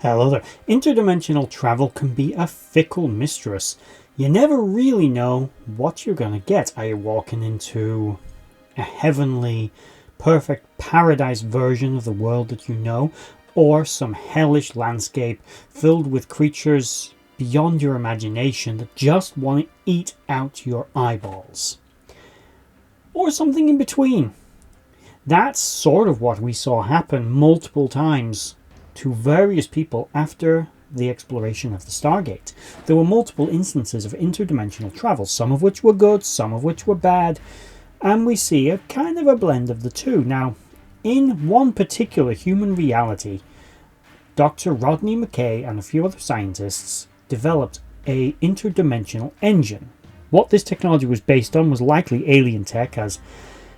Hello there. Interdimensional travel can be a fickle mistress. You never really know what you're going to get. Are you walking into a heavenly, perfect paradise version of the world that you know, or some hellish landscape filled with creatures beyond your imagination that just want to eat out your eyeballs? Or something in between? That's sort of what we saw happen multiple times to various people after the exploration of the Stargate. There were multiple instances of interdimensional travel, some of which were good, some of which were bad, and we see a kind of a blend of the two. Now, in one particular human reality, Dr. Rodney McKay and a few other scientists developed a interdimensional engine. What this technology was based on was likely alien tech, as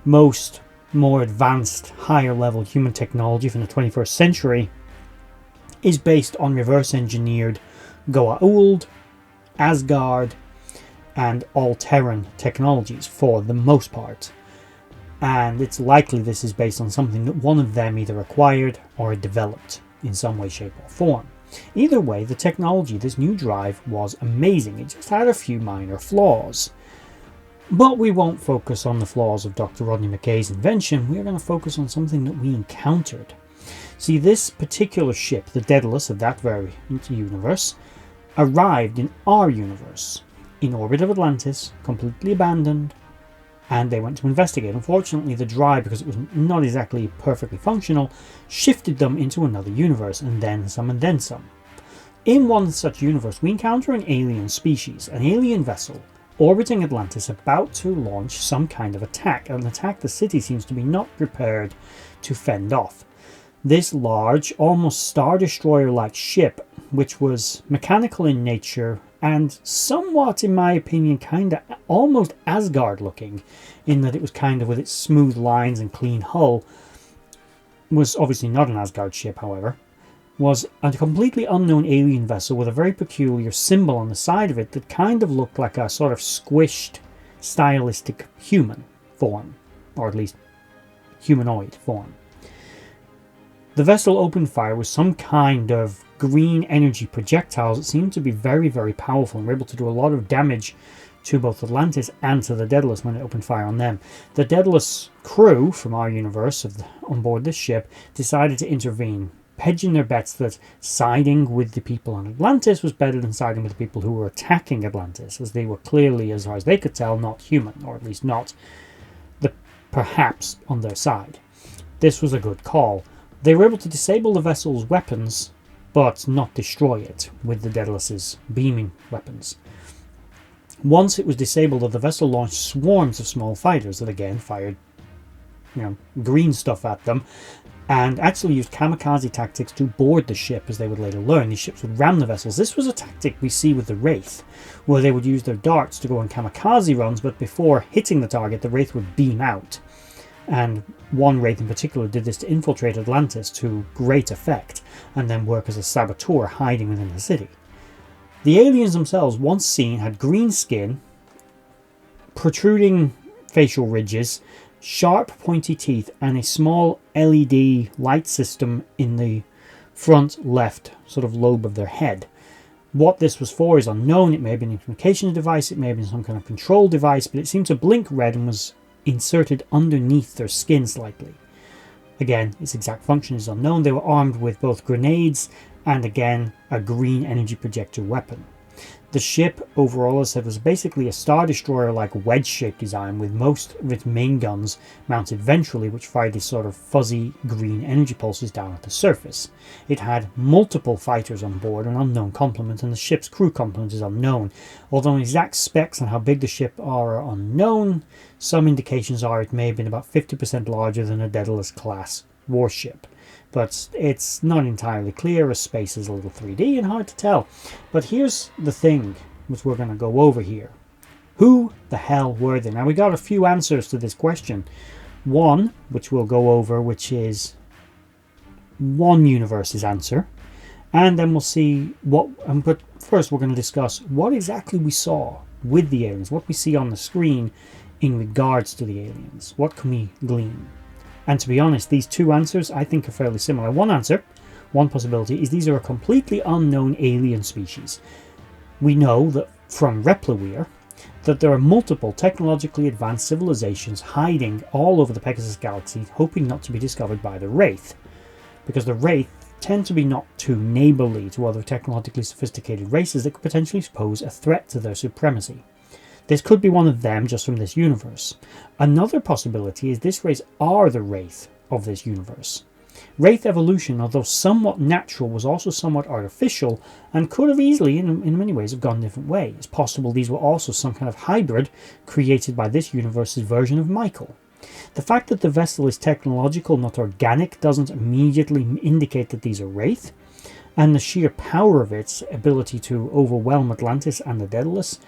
most more advanced, higher level human technology from the 21st century is based on reverse engineered Goa'uld, Asgard, and All-Terran technologies for the most part. And it's likely this is based on something that one of them either acquired or developed in some way, shape, or form. Either way, the technology, this new drive, was amazing. It just had a few minor flaws. But we won't focus on the flaws of Dr. Rodney McKay's invention. We're going to focus on something that we encountered. See, this particular ship, the Daedalus of that very universe, arrived in our universe, in orbit of Atlantis, completely abandoned, and they went to investigate. Unfortunately, the drive, because it was not exactly perfectly functional, shifted them into another universe, and then some and then some. In one such universe, we encounter an alien species, an alien vessel, orbiting Atlantis, about to launch some kind of attack, an attack the city seems to be not prepared to fend off. This large, almost Star Destroyer-like ship, which was mechanical in nature and somewhat, in my opinion, kind of almost Asgard-looking, in that it was kind of with its smooth lines and clean hull, was obviously not an Asgard ship, however, was a completely unknown alien vessel with a very peculiar symbol on the side of it that kind of looked like a sort of squished, stylistic human form, or at least humanoid form. The vessel opened fire with some kind of green energy projectiles that seemed to be very, very powerful and were able to do a lot of damage to both Atlantis and to the Daedalus when it opened fire on them. The Daedalus crew from our universe on board this ship decided to intervene, hedging their bets that siding with the people on Atlantis was better than siding with the people who were attacking Atlantis, as they were clearly, as far as they could tell, not human, or at least not perhaps on their side. This was a good call. They were able to disable the vessel's weapons, but not destroy it with the Daedalus's beaming weapons. Once it was disabled, the vessel launched swarms of small fighters that again fired green stuff at them, and actually used kamikaze tactics to board the ship, as they would later learn. These ships would ram the vessels. This was a tactic we see with the Wraith, where they would use their darts to go on kamikaze runs, but before hitting the target, the Wraith would beam out. And one Wraith in particular did this to infiltrate Atlantis to great effect, and then work as a saboteur hiding within the city. The aliens themselves, once seen, had green skin, protruding facial ridges, sharp pointy teeth, and a small LED light system in the front left sort of lobe of their head. What this was for is unknown. It may have been a communications device, it may have been some kind of control device, but it seemed to blink red and was inserted underneath their skin slightly. Again, its exact function is unknown. They were armed with both grenades and, again, a green energy projector weapon. The ship, overall, as I said, was basically a Star Destroyer-like wedge-shaped design, with most of its main guns mounted ventrally, which fired these sort of fuzzy green energy pulses down at the surface. It had multiple fighters on board, an unknown complement, and the ship's crew complement is unknown. Although exact specs on how big the ship are unknown, some indications are it may have been about 50% larger than a Daedalus-class warship. But it's not entirely clear, as space is a little 3D and hard to tell. But here's the thing which we're going to go over here. Who the hell were they? Now, we got a few answers to this question. One, which we'll go over, which is one universe's answer. And then we'll see what... But first, we're going to discuss what exactly we saw with the aliens, what we see on the screen in regards to the aliens. What can we glean? And to be honest, these two answers I think are fairly similar. One answer One possibility is these are a completely unknown alien species. We know that from Replawir that there are multiple technologically advanced civilizations hiding all over the Pegasus galaxy, hoping not to be discovered by the Wraith, because the Wraith tend to be not too neighbourly to other technologically sophisticated races that could potentially pose a threat to their supremacy. This could be one of them just from this universe. Another possibility is this race are the Wraith of this universe. Wraith evolution, although somewhat natural, was also somewhat artificial and could have easily, in many ways, have gone different ways. It's possible these were also some kind of hybrid created by this universe's version of Michael. The fact that the vessel is technological, not organic, doesn't immediately indicate that these are Wraith, and the sheer power of its ability to overwhelm Atlantis and the Daedalus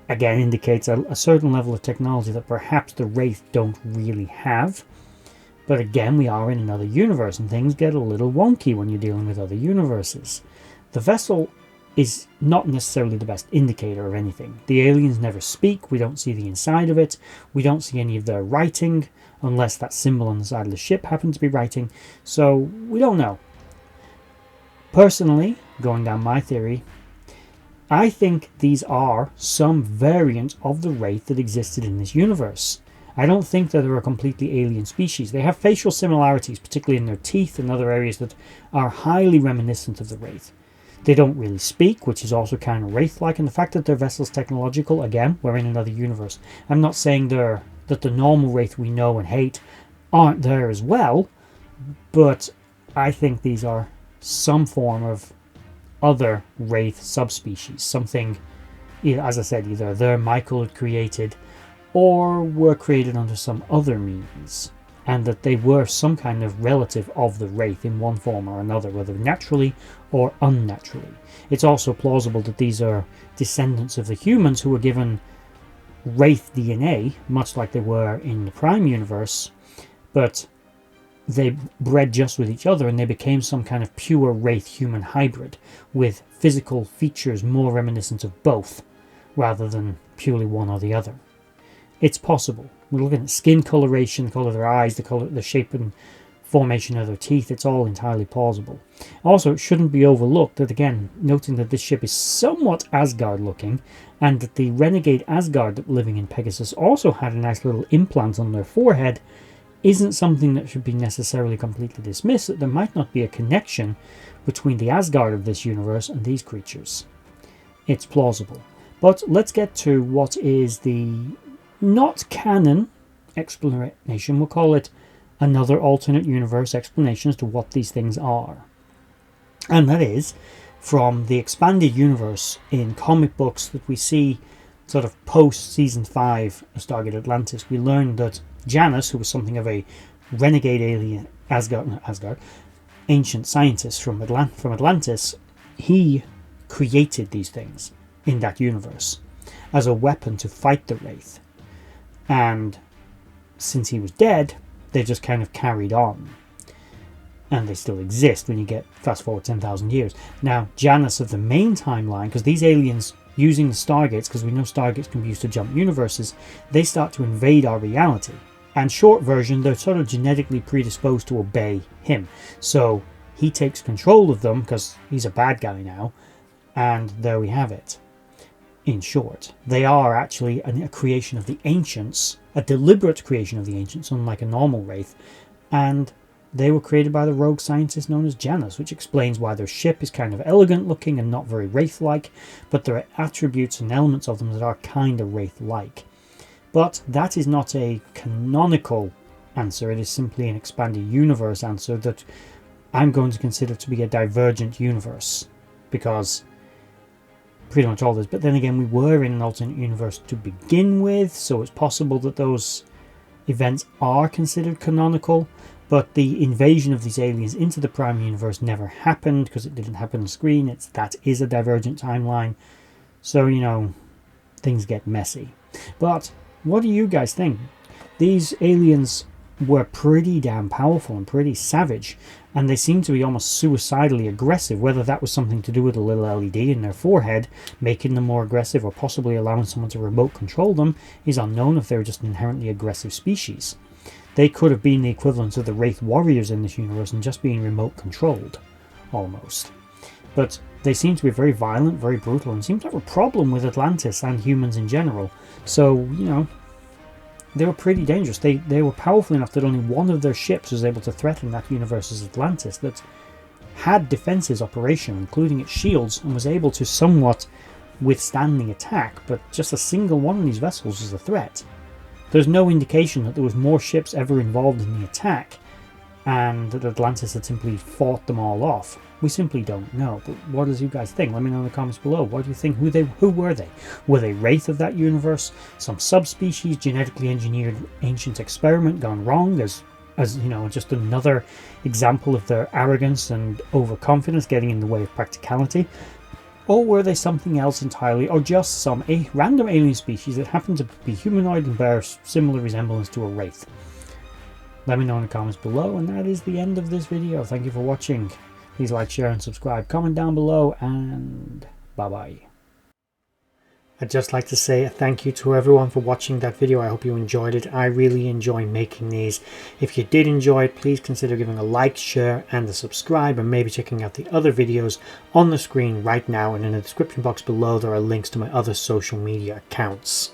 again indicates a certain level of technology that perhaps the Wraith don't really have. But again, we are in another universe, and things get a little wonky when you're dealing with other universes. The vessel is not necessarily the best indicator of anything. The aliens never speak, we don't see the inside of it, we don't see any of their writing, unless that symbol on the side of the ship happens to be writing, so we don't know. Personally, going down my theory, I think these are some variant of the Wraith that existed in this universe. I don't think that they're a completely alien species. They have facial similarities, particularly in their teeth and other areas that are highly reminiscent of the Wraith. They don't really speak, which is also kind of Wraith-like, and the fact that their vessel's technological, again, we're in another universe. I'm not saying that the normal Wraith we know and hate aren't there as well, but I think these are some form of other Wraith subspecies. Something, as I said, either their Michael had created or were created under some other means, and that they were some kind of relative of the Wraith in one form or another, whether naturally or unnaturally. It's also plausible that these are descendants of the humans who were given Wraith DNA, much like they were in the Prime universe, but they bred just with each other and they became some kind of pure Wraith-human hybrid with physical features more reminiscent of both, rather than purely one or the other. It's possible. We're looking at skin coloration, the colour of their eyes, the shape and formation of their teeth. It's all entirely plausible. Also, it shouldn't be overlooked that, again, noting that this ship is somewhat Asgard looking, and that the renegade Asgard living in Pegasus also had a nice little implant on their forehead, isn't something that should be necessarily completely dismissed, that there might not be a connection between the Asgard of this universe and these creatures. It's plausible. But let's get to what is the not canon explanation. We'll call it another alternate universe explanation as to what these things are. And that is from the expanded universe in comic books that we see sort of post season 5 of Stargate Atlantis. We learned that Janus, who was something of a renegade alien Asgard ancient scientist from Atlantis, he created these things in that universe as a weapon to fight the Wraith. And since he was dead, they just kind of carried on. And they still exist when you get fast forward 10,000 years. Now, Janus of the main timeline, because these aliens using the Stargates, because we know Stargates can be used to jump universes, they start to invade our reality. And short version, they're sort of genetically predisposed to obey him. So he takes control of them, because he's a bad guy now, and there we have it. In short, they are actually a creation of the ancients, a deliberate creation of the ancients, unlike a normal Wraith, and they were created by the rogue scientist known as Janus, which explains why their ship is kind of elegant looking and not very Wraith-like, but there are attributes and elements of them that are kind of Wraith-like. But that is not a canonical answer, it is simply an expanded universe answer that I'm going to consider to be a divergent universe, because pretty much all this. But then again, we were in an alternate universe to begin with, so it's possible that those events are considered canonical, but the invasion of these aliens into the Prime universe never happened because it didn't happen on screen. That is a divergent timeline, so things get messy. But what do you guys think? These aliens were pretty damn powerful and pretty savage, and they seem to be almost suicidally aggressive. Whether that was something to do with a little LED in their forehead making them more aggressive, or possibly allowing someone to remote control them, is unknown. If they were just an inherently aggressive species, they could have been the equivalent of the Wraith warriors in this universe and just being remote controlled. almost. But they seem to be very violent, very brutal, and seem to have a problem with Atlantis and humans in general. So, you know, they were pretty dangerous. They were powerful enough that only one of their ships was able to threaten that universe's Atlantis, that had defenses operational, including its shields, and was able to somewhat withstand the attack, but just a single one of these vessels was a threat. There's no indication that there was more ships ever involved in the attack, and that Atlantis had simply fought them all off. We simply don't know. But what does you guys think? Let me know in the comments below. What do you think? Who were they? Were they wraith of that universe? Some subspecies, genetically engineered ancient experiment gone wrong? As you know, just another example of their arrogance and overconfidence getting in the way of practicality? Or were they something else entirely, or just some random alien species that happened to be humanoid and bear similar resemblance to a wraith? Let me know in the comments below, and that is the end of this video. Thank you for watching. Please like, share and subscribe. Comment down below, and bye-bye. I'd just like to say a thank you to everyone for watching that video. I hope you enjoyed it. I really enjoy making these. If you did enjoy it, please consider giving a like, share and a subscribe, and maybe checking out the other videos on the screen right now, and in the description box below there are links to my other social media accounts.